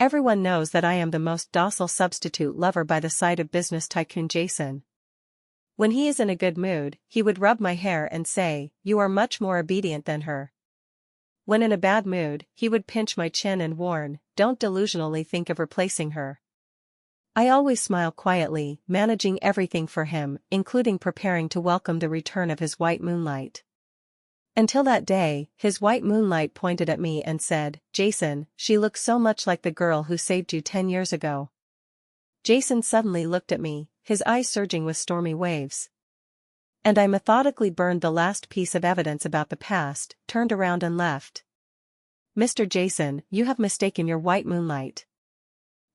Everyone knows that I am the most docile substitute lover by the side of business tycoon Jason. When he is in a good mood, he would rub my hair and say, "You are much more obedient than her." When in a bad mood, he would pinch my chin and warn, "Don't delusionally think of replacing her." I always smile quietly, managing everything for him, including preparing to welcome the return of his white moonlight. Until that day, his white moonlight pointed at me and said, "Jason, she looks so much like the girl who saved you 10 years ago." Jason suddenly looked at me, his eyes surging with stormy waves. And I methodically burned the last piece of evidence about the past, turned around and left. "Mr. Jason, you have mistaken your white moonlight."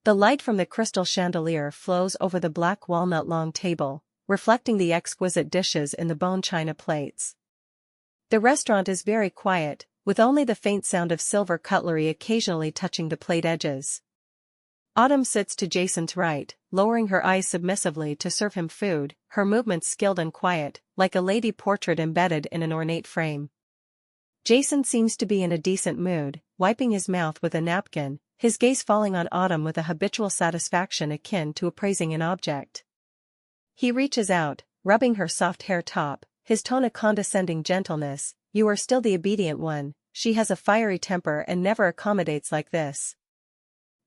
The light from the crystal chandelier flows over the black walnut long table, reflecting the exquisite dishes in the bone china plates. The restaurant is very quiet, with only the faint sound of silver cutlery occasionally touching the plate edges. Autumn sits to Jason's right, lowering her eyes submissively to serve him food, her movements skilled and quiet, like a lady portrait embedded in an ornate frame. Jason seems to be in a decent mood, wiping his mouth with a napkin, his gaze falling on Autumn with a habitual satisfaction akin to appraising an object. He reaches out, rubbing her soft hair top, his tone a condescending gentleness. "You are still the obedient one, she has a fiery temper and never accommodates like this."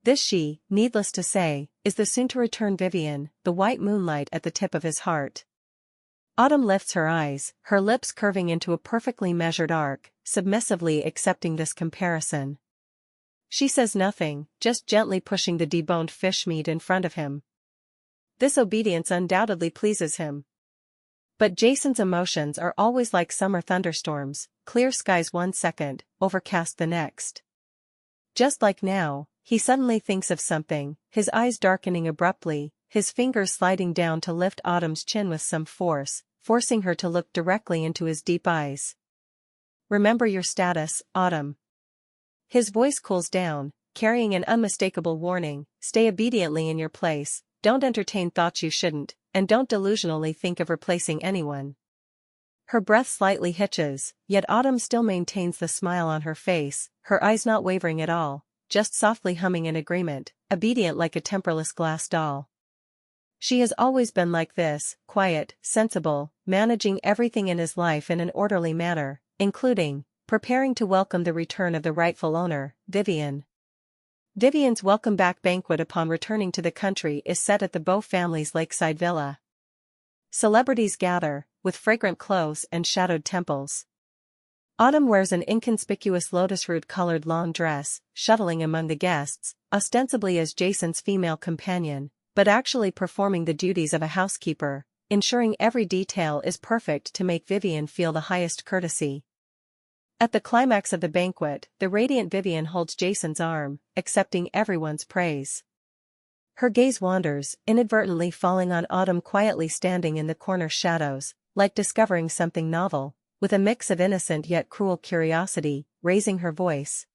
This she, needless to say, is the soon-to-return Vivian, the white moonlight at the tip of his heart. Autumn lifts her eyes, her lips curving into a perfectly measured arc, submissively accepting this comparison. She says nothing, just gently pushing the deboned fish meat in front of him. This obedience undoubtedly pleases him. But Jason's emotions are always like summer thunderstorms, clear skies one second, overcast the next. Just like now, he suddenly thinks of something, his eyes darkening abruptly, his fingers sliding down to lift Autumn's chin with some force, forcing her to look directly into his deep eyes. "Remember your status, Autumn." His voice cools down, carrying an unmistakable warning, "Stay obediently in your place, don't entertain thoughts you shouldn't, and don't delusionally think of replacing anyone." Her breath slightly hitches, yet Autumn still maintains the smile on her face, her eyes not wavering at all, just softly humming in agreement, obedient like a temperless glass doll. She has always been like this, quiet, sensible, managing everything in his life in an orderly manner, including preparing to welcome the return of the rightful owner, Vivian. Vivian's welcome-back banquet upon returning to the country is set at the Beau family's lakeside villa. Celebrities gather, with fragrant clothes and shadowed temples. Autumn wears an inconspicuous lotus-root-colored lawn dress, shuttling among the guests, ostensibly as Jason's female companion, but actually performing the duties of a housekeeper, ensuring every detail is perfect to make Vivian feel the highest courtesy. At the climax of the banquet, the radiant Vivian holds Jason's arm, accepting everyone's praise. Her gaze wanders, inadvertently falling on Autumn quietly standing in the corner shadows, like discovering something novel, with a mix of innocent yet cruel curiosity, raising her voice.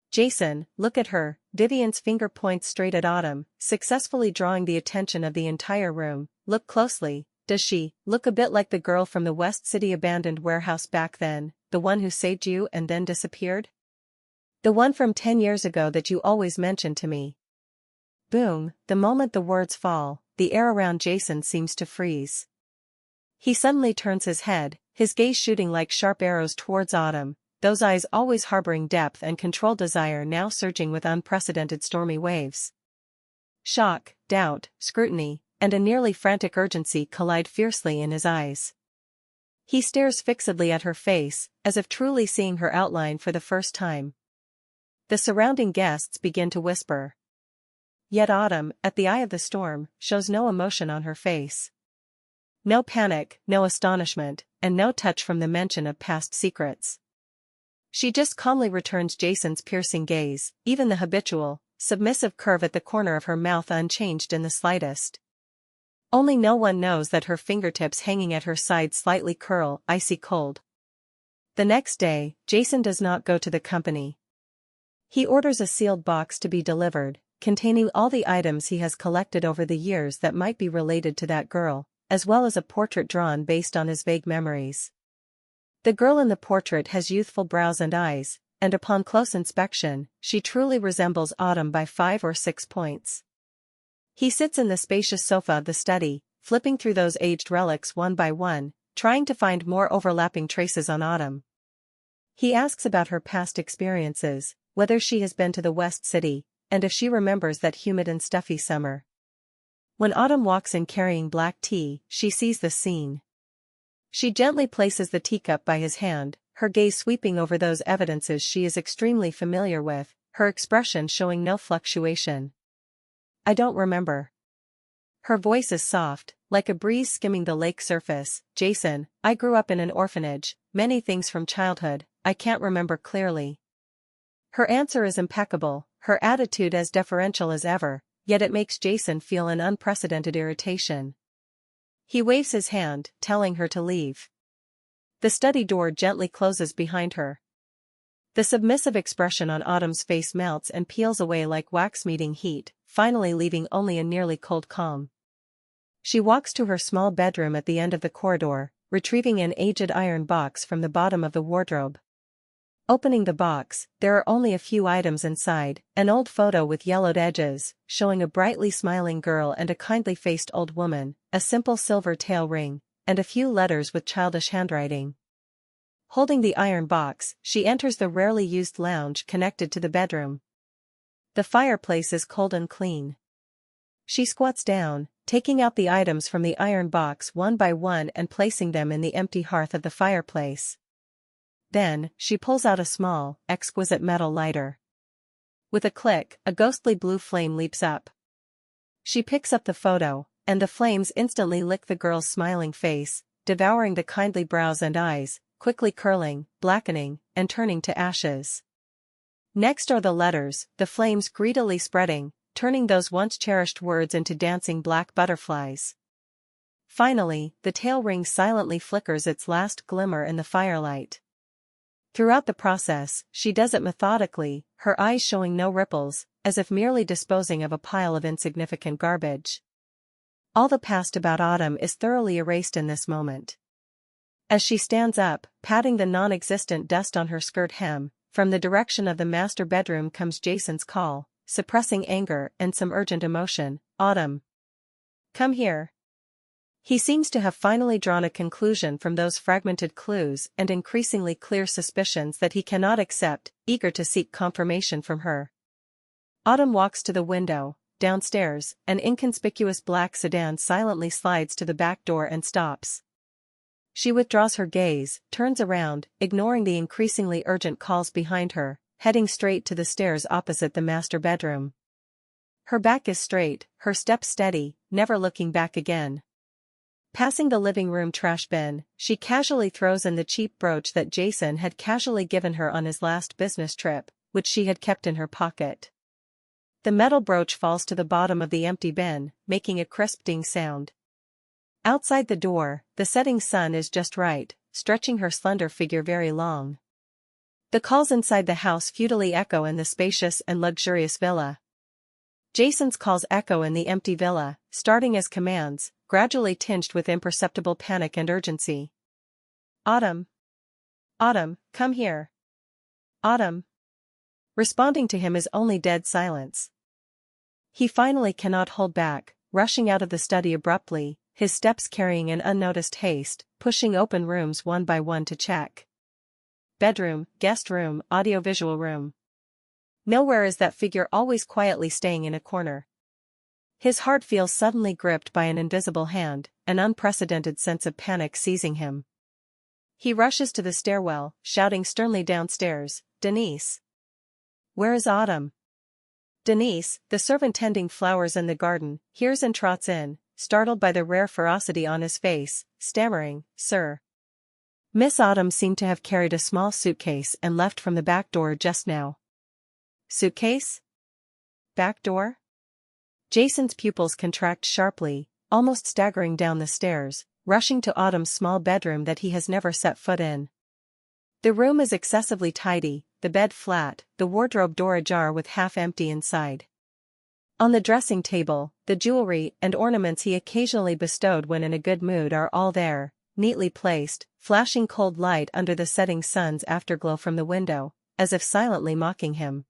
"Jason, look at her." Vivian's finger points straight at Autumn, successfully drawing the attention of the entire room. "Look closely. Does she look a bit like the girl from the West City abandoned warehouse back then, the one who saved you and then disappeared? The one from 10 years ago that you always mentioned to me?" Boom, the moment the words fall, the air around Jason seems to freeze. He suddenly turns his head, his gaze shooting like sharp arrows towards Autumn, those eyes always harboring depth and controlled desire now surging with unprecedented stormy waves. Shock, doubt, scrutiny, and a nearly frantic urgency collide fiercely in his eyes. He stares fixedly at her face, as if truly seeing her outline for the first time. The surrounding guests begin to whisper. Yet Autumn, at the eye of the storm, shows no emotion on her face. No panic, no astonishment, and no touch from the mention of past secrets. She just calmly returns Jason's piercing gaze, even the habitual, submissive curve at the corner of her mouth unchanged in the slightest. Only no one knows that her fingertips hanging at her side slightly curl, icy cold. The next day, Jason does not go to the company. He orders a sealed box to be delivered, containing all the items he has collected over the years that might be related to that girl, as well as a portrait drawn based on his vague memories. The girl in the portrait has youthful brows and eyes, and upon close inspection, she truly resembles Autumn by 5 or 6 points. He sits in the spacious sofa of the study, flipping through those aged relics one by one, trying to find more overlapping traces on Autumn. He asks about her past experiences, whether she has been to the West City, and if she remembers that humid and stuffy summer. When Autumn walks in carrying black tea, she sees the scene. She gently places the teacup by his hand, her gaze sweeping over those evidences she is extremely familiar with, her expression showing no fluctuation. "I don't remember." Her voice is soft, like a breeze skimming the lake surface. "Jason, I grew up in an orphanage, many things from childhood, I can't remember clearly." Her answer is impeccable, her attitude as deferential as ever, yet it makes Jason feel an unprecedented irritation. He waves his hand, telling her to leave. The study door gently closes behind her. The submissive expression on Autumn's face melts and peels away like wax meeting heat, finally leaving only a nearly cold calm. She walks to her small bedroom at the end of the corridor, retrieving an aged iron box from the bottom of the wardrobe. Opening the box, there are only a few items inside: an old photo with yellowed edges, showing a brightly smiling girl and a kindly-faced old woman, a simple silver tail ring, and a few letters with childish handwriting. Holding the iron box, she enters the rarely used lounge connected to the bedroom. The fireplace is cold and clean. She squats down, taking out the items from the iron box one by one and placing them in the empty hearth of the fireplace. Then, she pulls out a small, exquisite metal lighter. With a click, a ghostly blue flame leaps up. She picks up the photo, and the flames instantly lick the girl's smiling face, devouring the kindly brows and eyes, quickly curling, blackening, and turning to ashes. Next are the letters, the flames greedily spreading, turning those once cherished words into dancing black butterflies. Finally, the tail ring silently flickers its last glimmer in the firelight. Throughout the process, she does it methodically, her eyes showing no ripples, as if merely disposing of a pile of insignificant garbage. All the past about Autumn is thoroughly erased in this moment. As she stands up, patting the non-existent dust on her skirt hem, from the direction of the master bedroom comes Jason's call, suppressing anger and some urgent emotion. "Autumn. Come here." He seems to have finally drawn a conclusion from those fragmented clues and increasingly clear suspicions that he cannot accept, eager to seek confirmation from her. Autumn walks to the window. Downstairs, an inconspicuous black sedan silently slides to the back door and stops. She withdraws her gaze, turns around, ignoring the increasingly urgent calls behind her, heading straight to the stairs opposite the master bedroom. Her back is straight, her steps steady, never looking back again. Passing the living room trash bin, she casually throws in the cheap brooch that Jason had casually given her on his last business trip, which she had kept in her pocket. The metal brooch falls to the bottom of the empty bin, making a crisp ding sound. Outside the door, the setting sun is just right, stretching her slender figure very long. The calls inside the house futilely echo in the spacious and luxurious villa. Jason's calls echo in the empty villa, starting as commands, gradually tinged with imperceptible panic and urgency. "Autumn. Autumn, come here. Autumn." Responding to him is only dead silence. He finally cannot hold back, rushing out of the study abruptly, his steps carrying in unnoticed haste, pushing open rooms one by one to check. Bedroom, guest room, audiovisual room. Nowhere is that figure always quietly staying in a corner. His heart feels suddenly gripped by an invisible hand, an unprecedented sense of panic seizing him. He rushes to the stairwell, shouting sternly downstairs, "Denise! Where is Autumn?" Denise, the servant tending flowers in the garden, hears and trots in, startled by the rare ferocity on his face, stammering, "Sir." Miss Autumn seemed to have carried a small suitcase and left from the back door just now. Suitcase? Back door? Jason's pupils contract sharply, almost staggering down the stairs, rushing to Autumn's small bedroom that he has never set foot in. The room is excessively tidy, the bed flat, the wardrobe door ajar with half empty inside. On the dressing table, the jewelry and ornaments he occasionally bestowed when in a good mood are all there, neatly placed, flashing cold light under the setting sun's afterglow from the window, as if silently mocking him.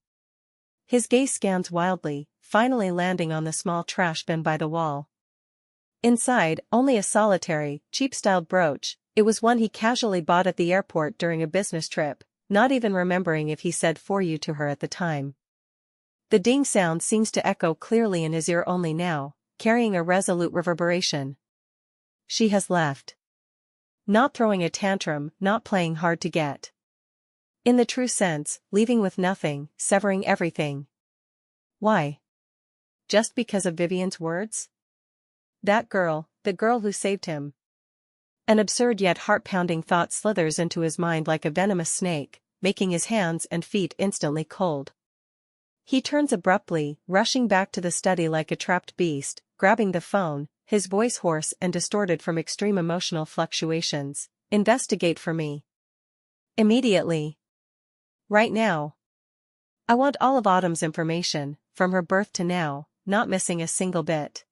His gaze scans wildly, finally landing on the small trash bin by the wall. Inside, only a solitary, cheap-styled brooch. It was one he casually bought at the airport during a business trip, not even remembering if he said "for you" to her at the time. The ding sound seems to echo clearly in his ear only now, carrying a resolute reverberation. She has left. Not throwing a tantrum, not playing hard to get. In the true sense, leaving with nothing, severing everything. Why? Just because of Vivian's words? That girl, the girl who saved him. An absurd yet heart-pounding thought slithers into his mind like a venomous snake, making his hands and feet instantly cold. He turns abruptly, rushing back to the study like a trapped beast, grabbing the phone, his voice hoarse and distorted from extreme emotional fluctuations. "Investigate for me. Immediately. Right now. I want all of Autumn's information, from her birth to now, not missing a single bit.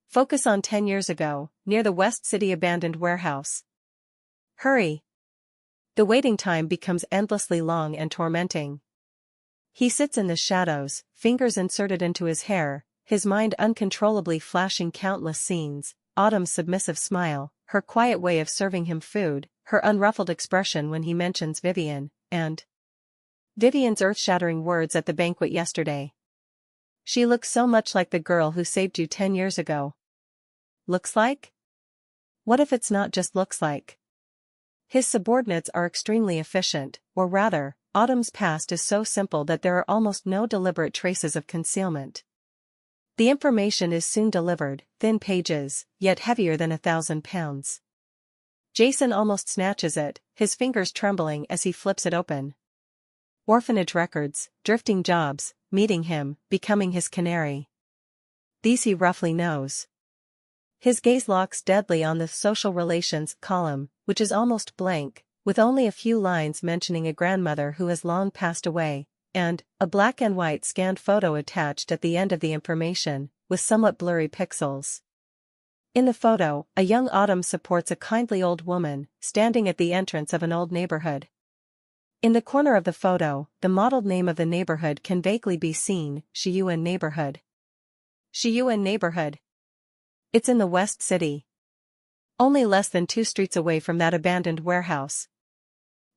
Focus on 10 years ago, near the West City abandoned warehouse. Hurry." The waiting time becomes endlessly long and tormenting. He sits in the shadows, fingers inserted into his hair, his mind uncontrollably flashing countless scenes: Autumn's submissive smile, her quiet way of serving him food, her unruffled expression when he mentions Vivian, and Vivian's earth-shattering words at the banquet yesterday. "She looks so much like the girl who saved you 10 years ago." Looks like? What if it's not just looks like? His subordinates are extremely efficient, or rather, Autumn's past is so simple that there are almost no deliberate traces of concealment. The information is soon delivered, thin pages, yet heavier than 1,000 pounds. Jason almost snatches it, his fingers trembling as he flips it open. Orphanage records, drifting jobs, meeting him, becoming his canary. These he roughly knows. His gaze locks deadly on the social relations column, which is almost blank, with only a few lines mentioning a grandmother who has long passed away, and a black and white scanned photo attached at the end of the information, with somewhat blurry pixels. In the photo, a young Autumn supports a kindly old woman, standing at the entrance of an old neighborhood. In the corner of the photo, the mottled name of the neighborhood can vaguely be seen: Shiyuan Neighborhood. Shiyuan Neighborhood. It's in the West City. Only less than 2 streets away from that abandoned warehouse.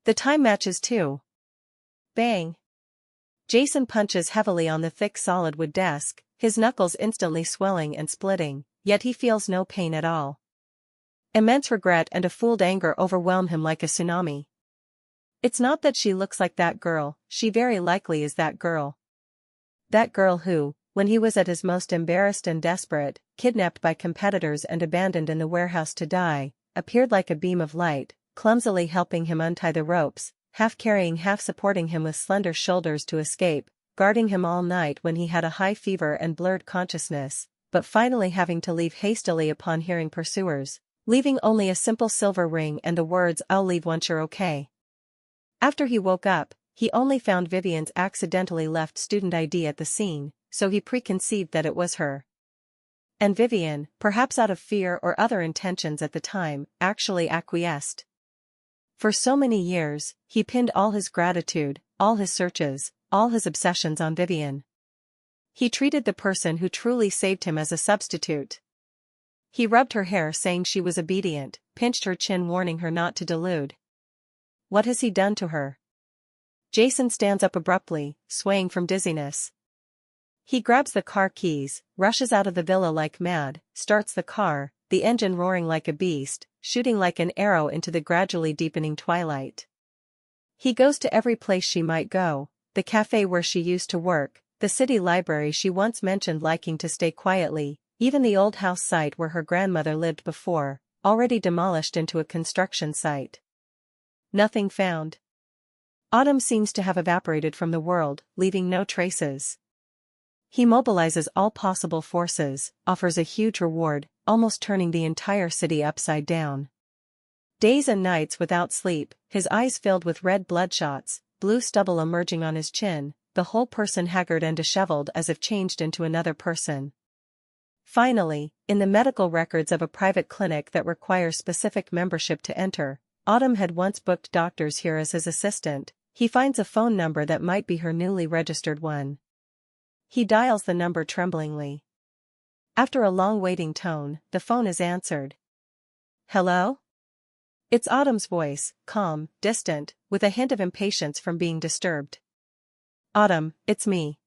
The time matches too. Bang. Jason punches heavily on the thick solid wood desk, his knuckles instantly swelling and splitting, yet he feels no pain at all. Immense regret and a fooled anger overwhelm him like a tsunami. It's not that she looks like that girl, she very likely is that girl. That girl who, when he was at his most embarrassed and desperate, kidnapped by competitors and abandoned in the warehouse to die, appeared like a beam of light, clumsily helping him untie the ropes, half carrying, half supporting him with slender shoulders to escape, guarding him all night when he had a high fever and blurred consciousness, but finally having to leave hastily upon hearing pursuers, leaving only a simple silver ring and the words, "I'll leave once you're okay." After he woke up, he only found Vivian's accidentally left student ID at the scene, so he preconceived that it was her. And Vivian, perhaps out of fear or other intentions at the time, actually acquiesced. For so many years, he pinned all his gratitude, all his searches, all his obsessions on Vivian. He treated the person who truly saved him as a substitute. He rubbed her hair saying she was obedient, pinched her chin warning her not to delude. What has he done to her? Jason stands up abruptly, swaying from dizziness. He grabs the car keys, rushes out of the villa like mad, starts the car, the engine roaring like a beast, shooting like an arrow into the gradually deepening twilight. He goes to every place she might go, the cafe where she used to work, the city library she once mentioned liking to stay quietly, even the old house site where her grandmother lived before, already demolished into a construction site. Nothing found. Autumn seems to have evaporated from the world, leaving no traces. He mobilizes all possible forces, offers a huge reward, almost turning the entire city upside down. Days and nights without sleep, his eyes filled with red bloodshots, blue stubble emerging on his chin, the whole person haggard and disheveled as if changed into another person. Finally, in the medical records of a private clinic that requires specific membership to enter, Autumn had once booked doctors here as his assistant. He finds a phone number that might be her newly registered one. He dials the number tremblingly. After a long waiting tone, the phone is answered. Hello? It's Autumn's voice, calm, distant, with a hint of impatience from being disturbed. Autumn, it's me.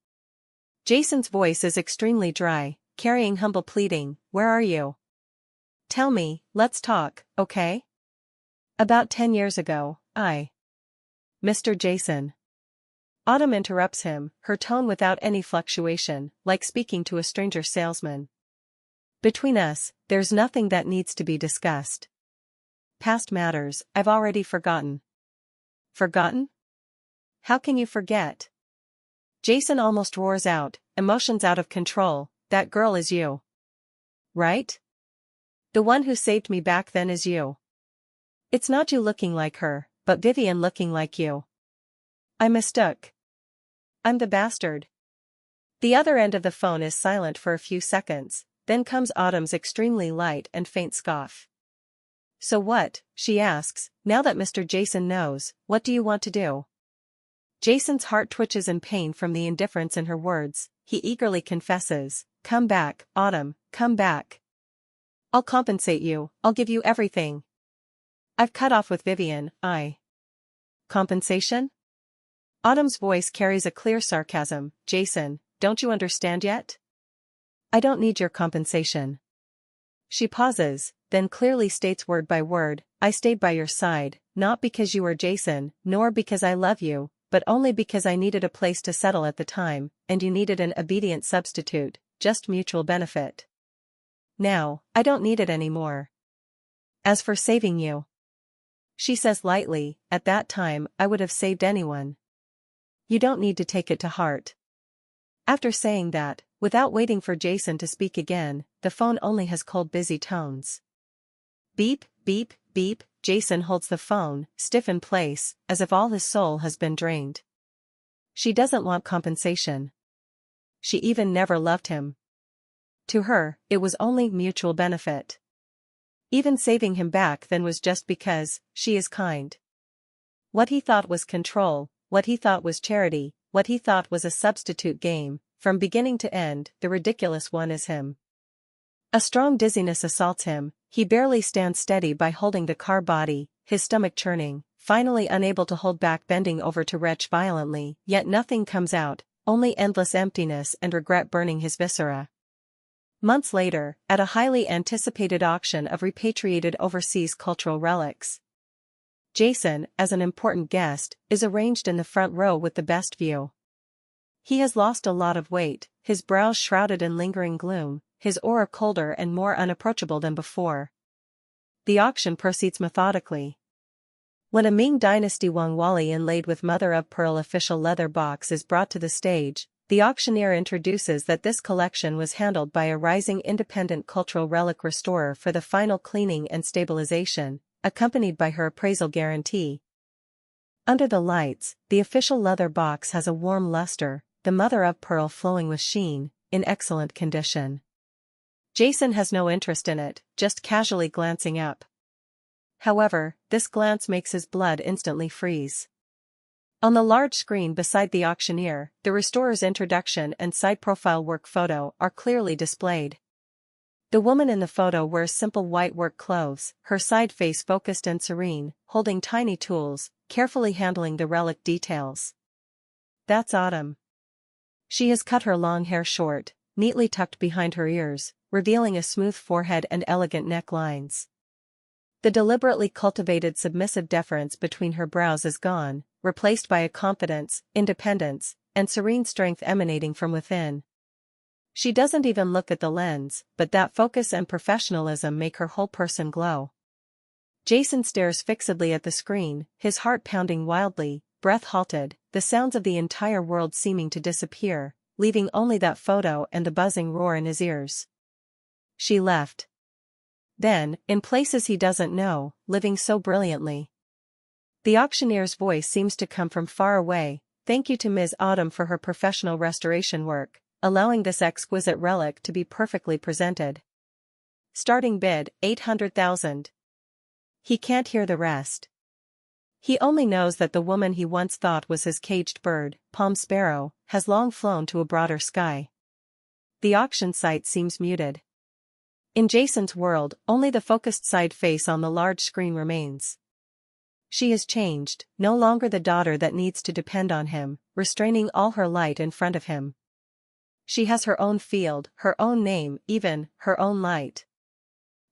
Jason's voice is extremely dry, carrying humble pleading. Where are you? Tell me, let's talk, okay? About 10 years ago, Mr. Jason. Autumn interrupts him, her tone without any fluctuation, like speaking to a stranger salesman. Between us, there's nothing that needs to be discussed. Past matters, I've already forgotten. Forgotten? How can you forget? Jason almost roars out, emotions out of control. That girl is you. Right? The one who saved me back then is you. It's not you looking like her, but Vivian looking like you. I mistook. I'm the bastard. The other end of the phone is silent for a few seconds, then comes Autumn's extremely light and faint scoff. So what, she asks, now that Mr. Jason knows, what do you want to do? Jason's heart twitches in pain from the indifference in her words. He eagerly confesses, come back, Autumn, come back. I'll compensate you, I'll give you everything. I've cut off with Vivian, Compensation? Autumn's voice carries a clear sarcasm. Jason, don't you understand yet? I don't need your compensation. She pauses, then clearly states word by word, I stayed by your side, not because you were Jason, nor because I love you, but only because I needed a place to settle at the time, and you needed an obedient substitute, just mutual benefit. Now, I don't need it anymore. As for saving you, she says lightly, at that time I would have saved anyone. You don't need to take it to heart. After saying that, without waiting for Jason to speak again, the phone only has cold busy tones. Beep, beep, beep, Jason holds the phone, stiff in place, as if all his soul has been drained. She doesn't want compensation. She even never loved him. To her, it was only mutual benefit. Even saving him back then was just because, she is kind. What he thought was control, what he thought was charity, what he thought was a substitute game, from beginning to end, the ridiculous one is him. A strong dizziness assaults him, he barely stands steady by holding the car body, his stomach churning, finally unable to hold back bending over to retch violently, yet nothing comes out, only endless emptiness and regret burning his viscera. Months later, at a highly anticipated auction of repatriated overseas cultural relics, Jason, as an important guest, is arranged in the front row with the best view. He has lost a lot of weight, his brows shrouded in lingering gloom, his aura colder and more unapproachable than before. The auction proceeds methodically. When a Ming Dynasty Wangwali inlaid with mother-of-pearl official leather box is brought to the stage, the auctioneer introduces that this collection was handled by a rising independent cultural relic restorer for the final cleaning and stabilization, accompanied by her appraisal guarantee. Under the lights, the official leather box has a warm luster, the mother-of-pearl flowing with sheen, in excellent condition. Jason has no interest in it, just casually glancing up. However, this glance makes his blood instantly freeze. On the large screen beside the auctioneer, the restorer's introduction and side-profile work photo are clearly displayed. The woman in the photo wears simple white work clothes, her side face focused and serene, holding tiny tools, carefully handling the relic details. That's Autumn. She has cut her long hair short, neatly tucked behind her ears, revealing a smooth forehead and elegant necklines. The deliberately cultivated submissive deference between her brows is gone, replaced by a confidence, independence, and serene strength emanating from within. She doesn't even look at the lens, but that focus and professionalism make her whole person glow. Jason stares fixedly at the screen, his heart pounding wildly, breath halted, the sounds of the entire world seeming to disappear, leaving only that photo and the buzzing roar in his ears. She left. Then, in places he doesn't know, living so brilliantly. The auctioneer's voice seems to come from far away. Thank you to Ms. Autumn for her professional restoration work, allowing this exquisite relic to be perfectly presented. Starting bid, 800,000. He can't hear the rest. He only knows that the woman he once thought was his caged bird, Palm Sparrow, has long flown to a broader sky. The auction site seems muted. In Jason's world, only the focused side face on the large screen remains. She has changed, no longer the daughter that needs to depend on him, restraining all her light in front of him. She has her own field, her own name, even, her own light.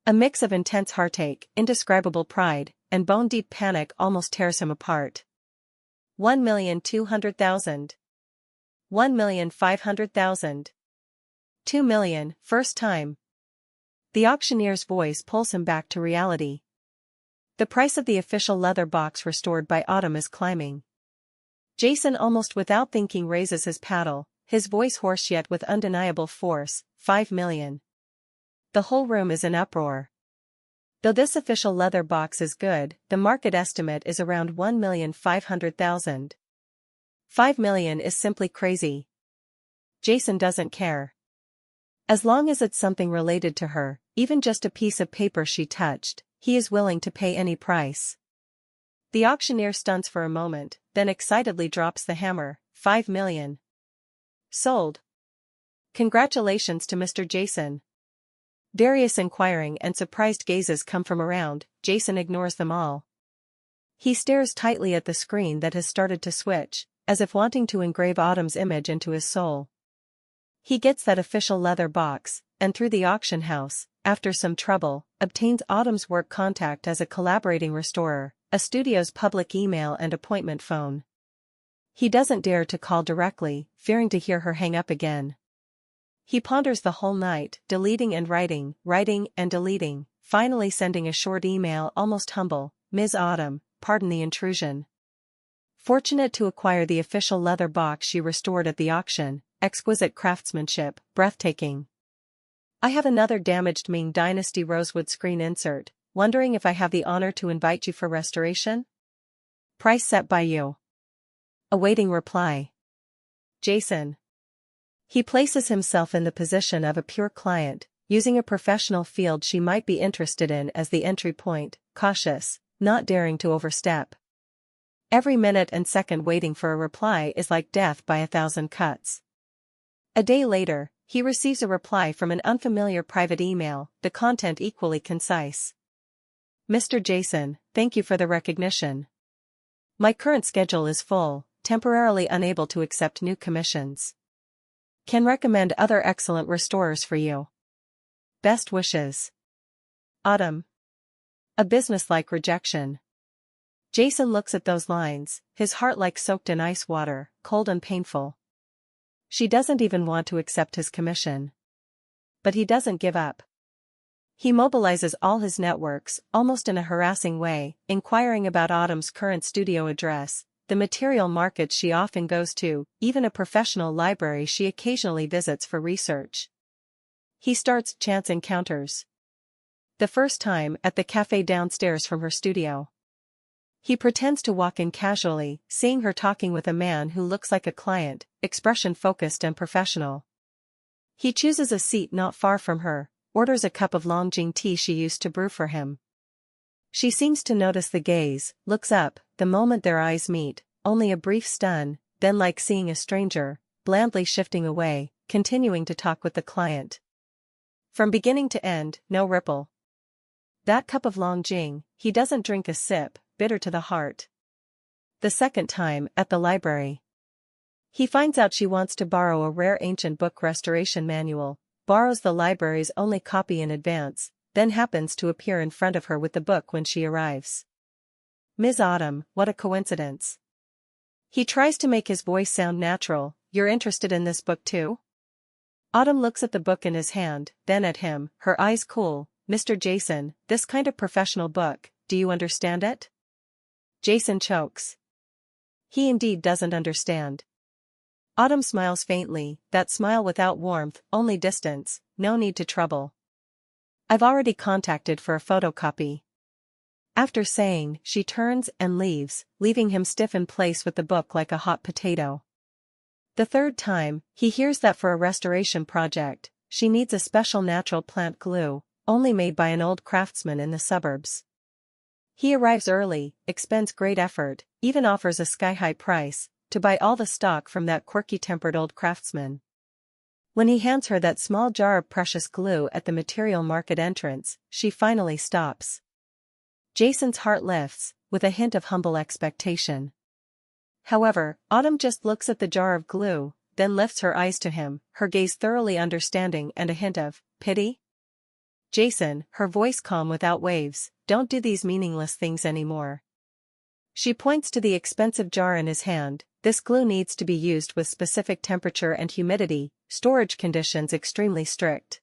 A mix of intense heartache, indescribable pride, and bone-deep panic almost tears him apart. 1,200,000. 1,500,000. 2 million, first time. The auctioneer's voice pulls him back to reality. The price of the official leather box restored by Autumn is climbing. Jason almost without thinking raises his paddle, his voice hoarse yet with undeniable force, 5 million. The whole room is in uproar. Though this official leather box is good, the market estimate is around 1,500,000. 5 million is simply crazy. Jason doesn't care. As long as it's something related to her, even just a piece of paper she touched, he is willing to pay any price. The auctioneer stunts for a moment, then excitedly drops the hammer, 5 million. Sold. Congratulations to Mr. Jason. Various inquiring and surprised gazes come from around. Jason ignores them all. He stares tightly at the screen that has started to switch, as if wanting to engrave Autumn's image into his soul. He gets that official leather box, and through the auction house, after some trouble, obtains Autumn's work contact as a collaborating restorer, a studio's public email and appointment phone. He doesn't dare to call directly, fearing to hear her hang up again. He ponders the whole night, deleting and writing and deleting, finally sending a short email almost humble, Ms. Autumn, pardon the intrusion. Fortunate to acquire the official leather box she restored at the auction, exquisite craftsmanship, breathtaking. I have another damaged Ming Dynasty rosewood screen insert, wondering if I have the honor to invite you for restoration? Price set by you. Awaiting reply. Jason. He places himself in the position of a pure client, using a professional field she might be interested in as the entry point, cautious, not daring to overstep. Every minute and second waiting for a reply is like death by 1,000 cuts. A day later, he receives a reply from an unfamiliar private email, the content equally concise. Mr. Jason, thank you for the recognition. My current schedule is full, temporarily unable to accept new commissions. Can recommend other excellent restorers for you. Best wishes. Autumn. A businesslike rejection. Jason looks at those lines, his heart like soaked in ice water, cold and painful. She doesn't even want to accept his commission. But he doesn't give up. He mobilizes all his networks, almost in a harassing way, inquiring about Autumn's current studio address, the material markets she often goes to, even a professional library she occasionally visits for research. He starts chance encounters. The first time, at the cafe downstairs from her studio. He pretends to walk in casually, seeing her talking with a man who looks like a client, expression-focused and professional. He chooses a seat not far from her, orders a cup of Longjing tea she used to brew for him. She seems to notice the gaze, looks up, the moment their eyes meet, only a brief stun, then like seeing a stranger, blandly shifting away, continuing to talk with the client. From beginning to end, no ripple. That cup of Longjing, he doesn't drink a sip, bitter to the heart. The second time, at the library. He finds out she wants to borrow a rare ancient book restoration manual, borrows the library's only copy in advance, then happens to appear in front of her with the book when she arrives. Ms. Autumn, what a coincidence. He tries to make his voice sound natural. You're interested in this book too? Autumn looks at the book in his hand, then at him, her eyes cool. Mr. Jason, this kind of professional book, do you understand it? Jason chokes. He indeed doesn't understand. Autumn smiles faintly, that smile without warmth, only distance, no need to trouble. I've already contacted for a photocopy. After saying, she turns and leaves, leaving him stiff in place with the book like a hot potato. The third time, he hears that for a restoration project, she needs a special natural plant glue, only made by an old craftsman in the suburbs. He arrives early, expends great effort, even offers a sky-high price, to buy all the stock from that quirky-tempered old craftsman. When he hands her that small jar of precious glue at the material market entrance, she finally stops. Jason's heart lifts, with a hint of humble expectation. However, Autumn just looks at the jar of glue, then lifts her eyes to him, her gaze thoroughly understanding and a hint of pity. Jason, her voice calm without waves, don't do these meaningless things anymore. She points to the expensive jar in his hand. This glue needs to be used with specific temperature and humidity, storage conditions extremely strict.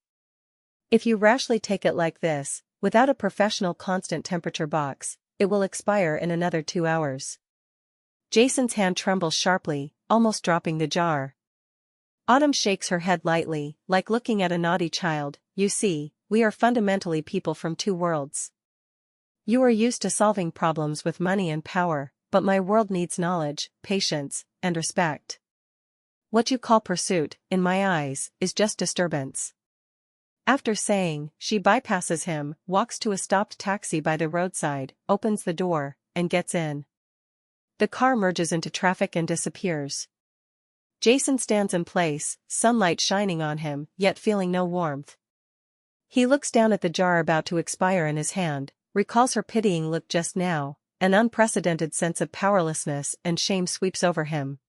If you rashly take it like this, without a professional constant temperature box, it will expire in another 2 hours. Jason's hand trembles sharply, almost dropping the jar. Autumn shakes her head lightly, like looking at a naughty child. You see, we are fundamentally people from two worlds. You are used to solving problems with money and power, but my world needs knowledge, patience, and respect. What you call pursuit, in my eyes, is just disturbance. After saying, she bypasses him, walks to a stopped taxi by the roadside, opens the door, and gets in. The car merges into traffic and disappears. Jason stands in place, sunlight shining on him, yet feeling no warmth. He looks down at the jar about to expire in his hand, recalls her pitying look just now. An unprecedented sense of powerlessness and shame sweeps over him.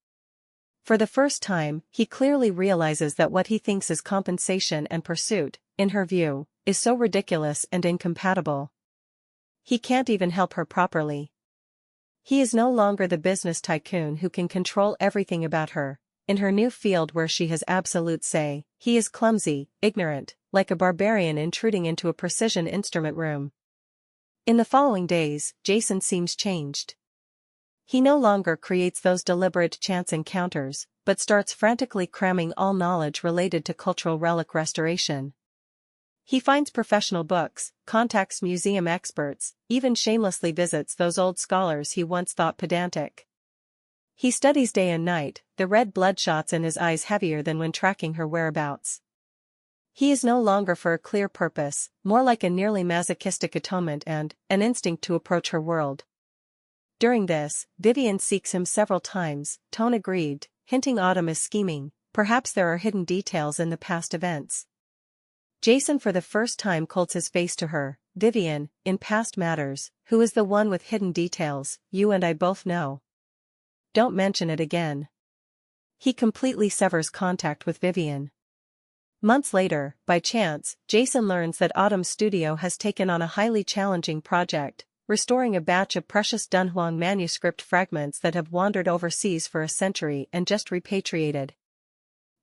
For the first time, he clearly realizes that what he thinks is compensation and pursuit, in her view, is so ridiculous and incompatible. He can't even help her properly. He is no longer the business tycoon who can control everything about her. In her new field where she has absolute say, he is clumsy, ignorant, like a barbarian intruding into a precision instrument room. In the following days, Jason seems changed. He no longer creates those deliberate chance encounters, but starts frantically cramming all knowledge related to cultural relic restoration. He finds professional books, contacts museum experts, even shamelessly visits those old scholars he once thought pedantic. He studies day and night, the red bloodshots in his eyes heavier than when tracking her whereabouts. He is no longer for a clear purpose, more like a nearly masochistic atonement and an instinct to approach her world. During this, Vivian seeks him several times, tone aggrieved, hinting Autumn is scheming, perhaps there are hidden details in the past events. Jason for the first time colds his face to her. Vivian, in past matters, who is the one with hidden details? You and I both know. Don't mention it again. He completely severs contact with Vivian. Months later, by chance, Jason learns that Autumn's studio has taken on a highly challenging project, restoring a batch of precious Dunhuang manuscript fragments that have wandered overseas for a century and just repatriated.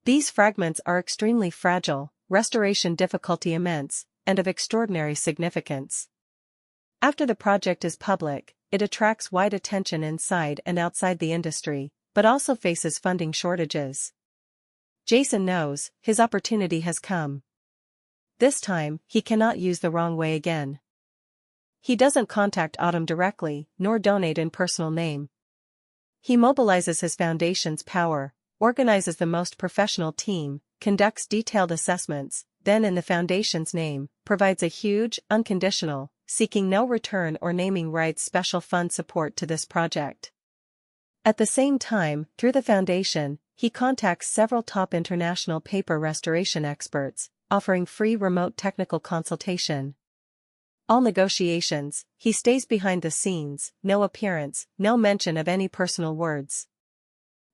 These fragments are extremely fragile, restoration difficulty immense, and of extraordinary significance. After the project is public, it attracts wide attention inside and outside the industry, but also faces funding shortages. Jason knows, his opportunity has come. This time, he cannot use the wrong way again. He doesn't contact Autumn directly, nor donate in personal name. He mobilizes his foundation's power, organizes the most professional team, conducts detailed assessments, then in the foundation's name, provides a huge, unconditional, seeking no return or naming rights special fund support to this project. At the same time, through the foundation, he contacts several top international paper restoration experts, offering free remote technical consultation. All negotiations, he stays behind the scenes, no appearance, no mention of any personal words.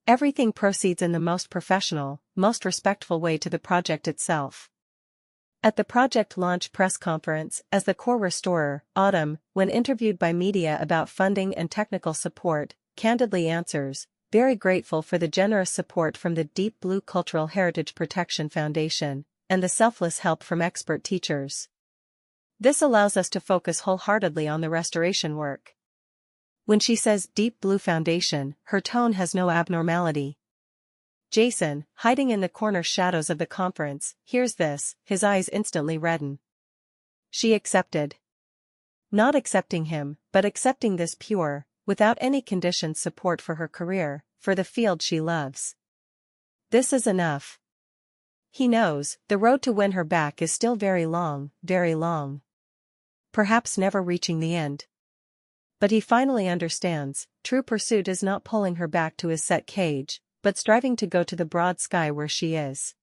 Everything proceeds in the most professional, most respectful way to the project itself. At the project launch press conference, as the core restorer, Autumn, when interviewed by media about funding and technical support, candidly answers, very grateful for the generous support from the Deep Blue Cultural Heritage Protection Foundation, and the selfless help from expert teachers. This allows us to focus wholeheartedly on the restoration work. When she says Deep Blue Foundation, her tone has no abnormality. Jason, hiding in the corner shadows of the conference, hears this, his eyes instantly redden. She accepted. Not accepting him, but accepting this pure, without any conditions support for her career, for the field she loves. This is enough. He knows, the road to win her back is still very long, perhaps never reaching the end. But he finally understands, true pursuit is not pulling her back to his set cage, but striving to go to the broad sky where she is.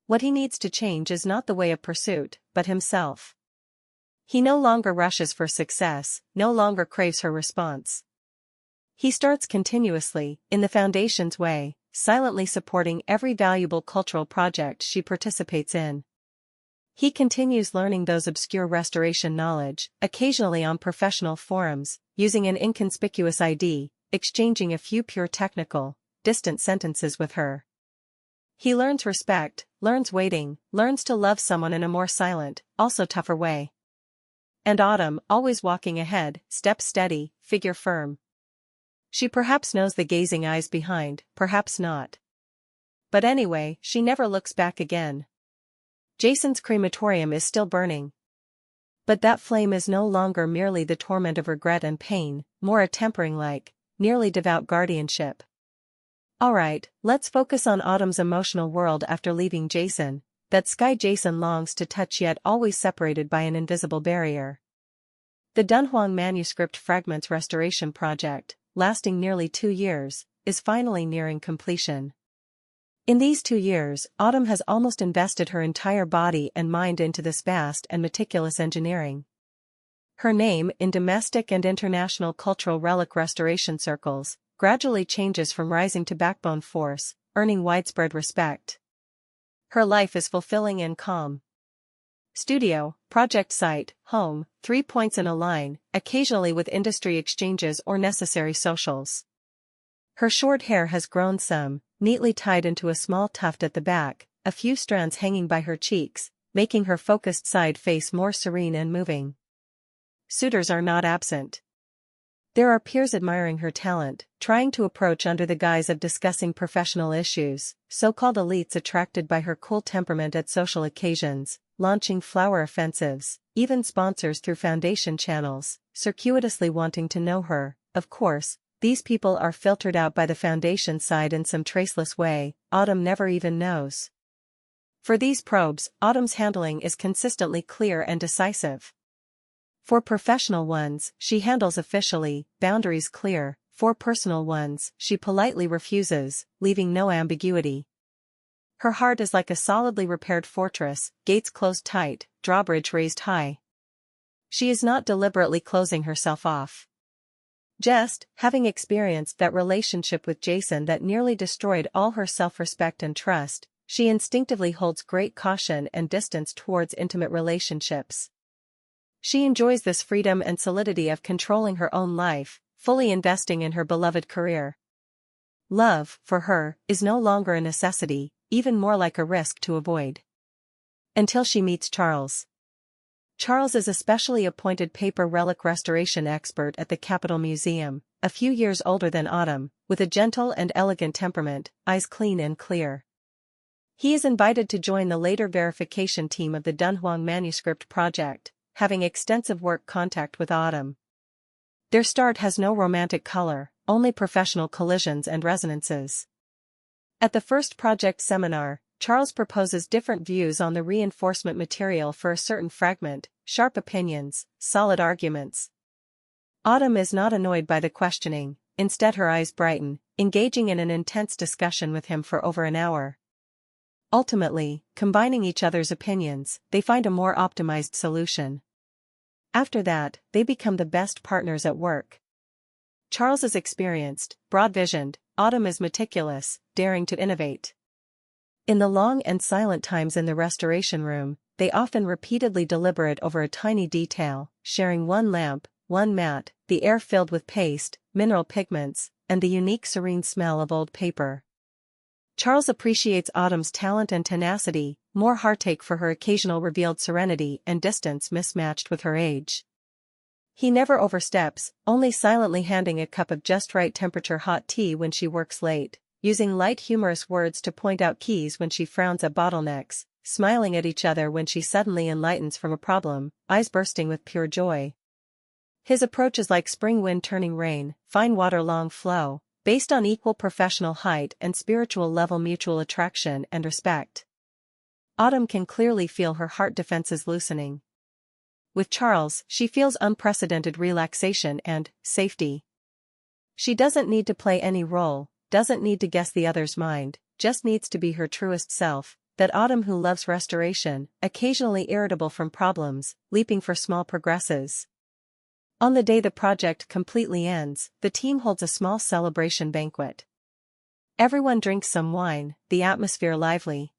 What he needs to change is not the way of pursuit, but himself. He no longer rushes for success, no longer craves her response. He starts continuously, in the Foundation's way, silently supporting every valuable cultural project she participates in. He continues learning those obscure restoration knowledge, occasionally on professional forums, using an inconspicuous ID, exchanging a few pure technical, distant sentences with her. He learns respect, learns waiting, learns to love someone in a more silent, also tougher way. And Autumn, always walking ahead, step steady, figure firm. She perhaps knows the gazing eyes behind, perhaps not. But anyway, she never looks back again. Jason's crematorium is still burning. But that flame is no longer merely the torment of regret and pain, more a tempering-like, nearly devout guardianship. Alright, let's focus on Autumn's emotional world after leaving Jason, that sky Jason longs to touch yet always separated by an invisible barrier. The Dunhuang manuscript fragments restoration project, lasting nearly 2 years, is finally nearing completion. In these 2 years, Autumn has almost invested her entire body and mind into this vast and meticulous engineering. Her name, in domestic and international cultural relic restoration circles, gradually changes from rising to backbone force, earning widespread respect. Her life is fulfilling and calm. Studio, project site, home, 3 points in a line, occasionally with industry exchanges or necessary socials. Her short hair has grown some, neatly tied into a small tuft at the back, a few strands hanging by her cheeks, making her focused side face more serene and moving. Suitors are not absent. There are peers admiring her talent, trying to approach under the guise of discussing professional issues, so-called elites attracted by her cool temperament at social occasions, launching flower offensives, even sponsors through Foundation channels, circuitously wanting to know her. Of course, these people are filtered out by the Foundation side in some traceless way, Autumn never even knows. For these probes, Autumn's handling is consistently clear and decisive. For professional ones, she handles officially, boundaries clear. For personal ones, she politely refuses, leaving no ambiguity. Her heart is like a solidly repaired fortress, gates closed tight, drawbridge raised high. She is not deliberately closing herself off. Just, having experienced that relationship with Jason that nearly destroyed all her self-respect and trust, she instinctively holds great caution and distance towards intimate relationships. She enjoys this freedom and solidity of controlling her own life, fully investing in her beloved career. Love, for her, is no longer a necessity, even more like a risk to avoid. Until she meets Charles. Charles is a specially appointed paper relic restoration expert at the Capitol Museum, a few years older than Autumn, with a gentle and elegant temperament, eyes clean and clear. He is invited to join the later verification team of the Dunhuang manuscript project, having extensive work contact with Autumn. Their start has no romantic color, only professional collisions and resonances. At the first project seminar, Charles proposes different views on the reinforcement material for a certain fragment, sharp opinions, solid arguments. Autumn is not annoyed by the questioning, instead her eyes brighten, engaging in an intense discussion with him for over an hour. Ultimately, combining each other's opinions, they find a more optimized solution. After that, they become the best partners at work. Charles is experienced, broad-visioned, Autumn is meticulous, daring to innovate. In the long and silent times in the restoration room, they often repeatedly deliberate over a tiny detail, sharing one lamp, one mat, the air filled with paste, mineral pigments, and the unique serene smell of old paper. Charles appreciates Autumn's talent and tenacity, more heartache for her occasional revealed serenity and distance mismatched with her age. He never oversteps, only silently handing a cup of just right temperature hot tea when she works late, using light humorous words to point out keys when she frowns at bottlenecks, smiling at each other when she suddenly enlightens from a problem, eyes bursting with pure joy. His approach is like spring wind turning rain, fine water long flow, based on equal professional height and spiritual level mutual attraction and respect. Autumn can clearly feel her heart defenses loosening. With Charles, she feels unprecedented relaxation and safety. She doesn't need to play any role, doesn't need to guess the other's mind, just needs to be her truest self, that Autumn who loves restoration, occasionally irritable from problems, leaping for small progresses. On the day the project completely ends, the team holds a small celebration banquet. Everyone drinks some wine, the atmosphere lively.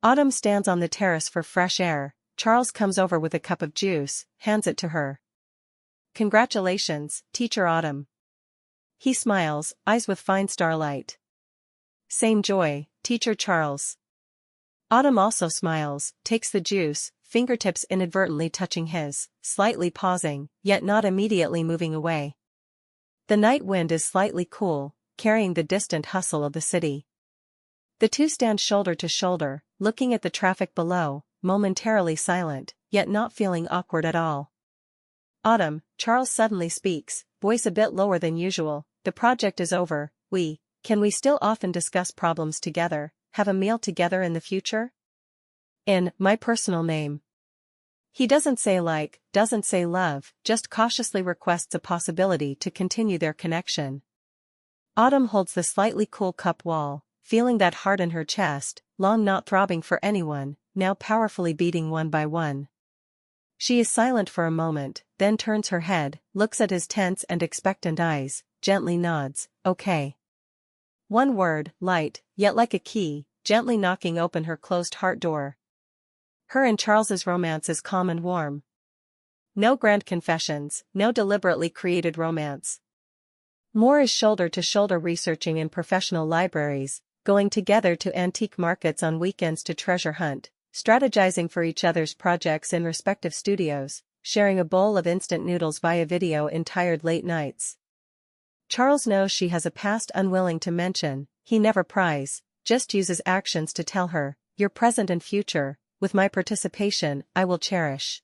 Autumn stands on the terrace for fresh air. Charles comes over with a cup of juice, hands it to her. "Congratulations, Teacher Autumn." He smiles, eyes with fine starlight. "Same joy, Teacher Charles." Autumn also smiles, takes the juice, fingertips inadvertently touching his, slightly pausing, yet not immediately moving away. The night wind is slightly cool, carrying the distant hustle of the city. The two stand shoulder to shoulder, looking at the traffic below, momentarily silent, yet not feeling awkward at all. "Autumn," Charles suddenly speaks, voice a bit lower than usual, "the project is over, can we still often discuss problems together, have a meal together in the future? In my personal name." He doesn't say like, doesn't say love, just cautiously requests a possibility to continue their connection. Autumn holds the slightly cool cup wall, feeling that heart in her chest, long not throbbing for anyone, now powerfully beating one by one. She is silent for a moment, then turns her head, looks at his tense and expectant eyes, gently nods, "Okay." One word, light, yet like a key, gently knocking open her closed heart door. Her and Charles's romance is calm and warm. No grand confessions, no deliberately created romance. More is shoulder to shoulder researching in professional libraries, going together to antique markets on weekends to treasure hunt, strategizing for each other's projects in respective studios, sharing a bowl of instant noodles via video in tired late nights. Charles knows she has a past unwilling to mention, he never pries, just uses actions to tell her, "Your present and future, with my participation, I will cherish."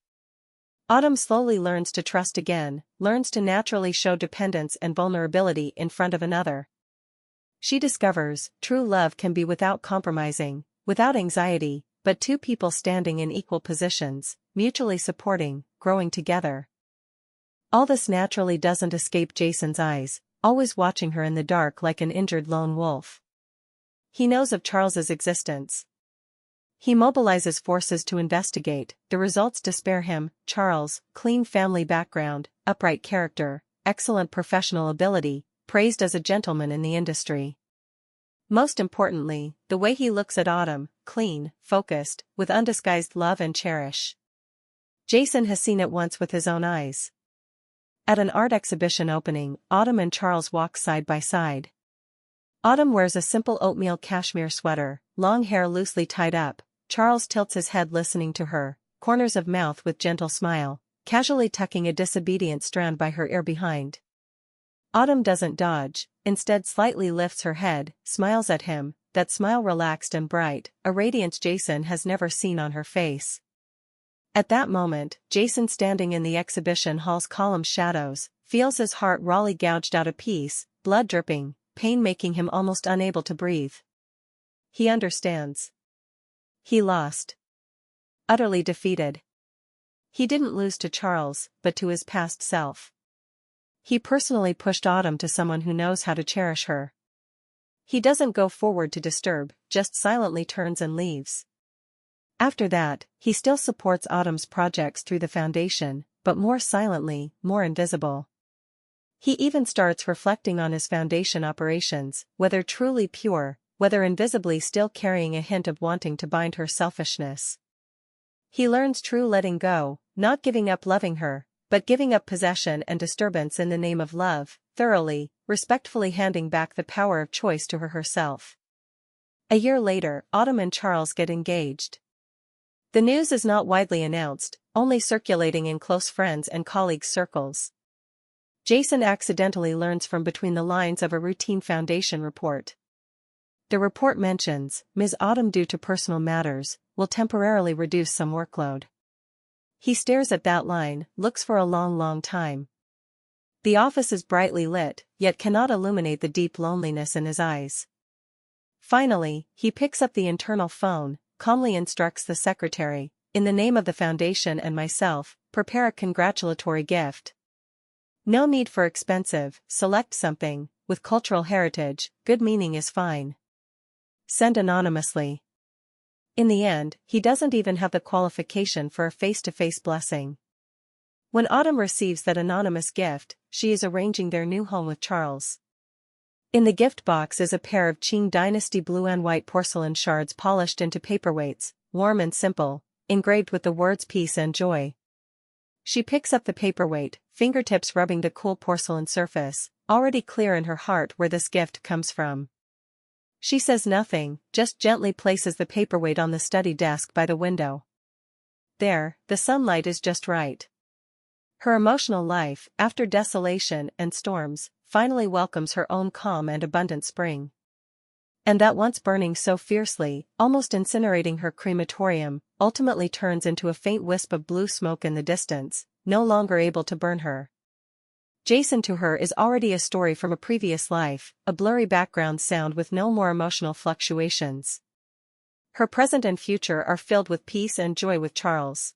Autumn slowly learns to trust again, learns to naturally show dependence and vulnerability in front of another. She discovers, true love can be without compromising, without anxiety, but two people standing in equal positions, mutually supporting, growing together. All this naturally doesn't escape Jason's eyes, always watching her in the dark like an injured lone wolf. He knows of Charles's existence. He mobilizes forces to investigate, the results despair him. Charles, clean family background, upright character, excellent professional ability, praised as a gentleman in the industry. Most importantly, the way he looks at Autumn, clean, focused, with undisguised love and cherish. Jason has seen it once with his own eyes. At an art exhibition opening, Autumn and Charles walk side by side. Autumn wears a simple oatmeal cashmere sweater, long hair loosely tied up. Charles tilts his head listening to her, corners of mouth with gentle smile, casually tucking a disobedient strand by her ear behind. Autumn doesn't dodge, instead slightly lifts her head, smiles at him, that smile relaxed and bright, a radiance Jason has never seen on her face. At that moment, Jason standing in the exhibition hall's column shadows, feels his heart rawly gouged out a piece, blood dripping, pain making him almost unable to breathe. He understands. He lost. Utterly defeated. He didn't lose to Charles, but to his past self. He personally pushed Autumn to someone who knows how to cherish her. He doesn't go forward to disturb, just silently turns and leaves. After that, he still supports Autumn's projects through the foundation, but more silently, more invisible. He even starts reflecting on his foundation operations, whether truly pure, whether invisibly still carrying a hint of wanting to bind her selfishness. He learns true letting go, not giving up loving her, but giving up possession and disturbance in the name of love, thoroughly, respectfully handing back the power of choice to her herself. A year later, Autumn and Charles get engaged. The news is not widely announced, only circulating in close friends and colleagues' circles. Jason accidentally learns from between the lines of a routine foundation report. The report mentions, Ms. Autumn due to personal matters, will temporarily reduce some workload. He stares at that line, looks for a long time. The office is brightly lit, yet cannot illuminate the deep loneliness in his eyes. Finally, he picks up the internal phone, calmly instructs the secretary, in the name of the foundation and myself, prepare a congratulatory gift. No need for expensive, select something, with cultural heritage, good meaning is fine. Send anonymously. In the end, he doesn't even have the qualification for a face-to-face blessing. When Autumn receives that anonymous gift, she is arranging their new home with Charles. In the gift box is a pair of Qing Dynasty blue and white porcelain shards polished into paperweights, warm and simple, engraved with the words peace and joy. She picks up the paperweight, fingertips rubbing the cool porcelain surface, already clear in her heart where this gift comes from. She says nothing, just gently places the paperweight on the study desk by the window. There, the sunlight is just right. Her emotional life, after desolation and storms, finally welcomes her own calm and abundant spring. And that once burning so fiercely, almost incinerating her crematorium, ultimately turns into a faint wisp of blue smoke in the distance, no longer able to burn her. Jason to her is already a story from a previous life, a blurry background sound with no more emotional fluctuations. Her present and future are filled with peace and joy with Charles.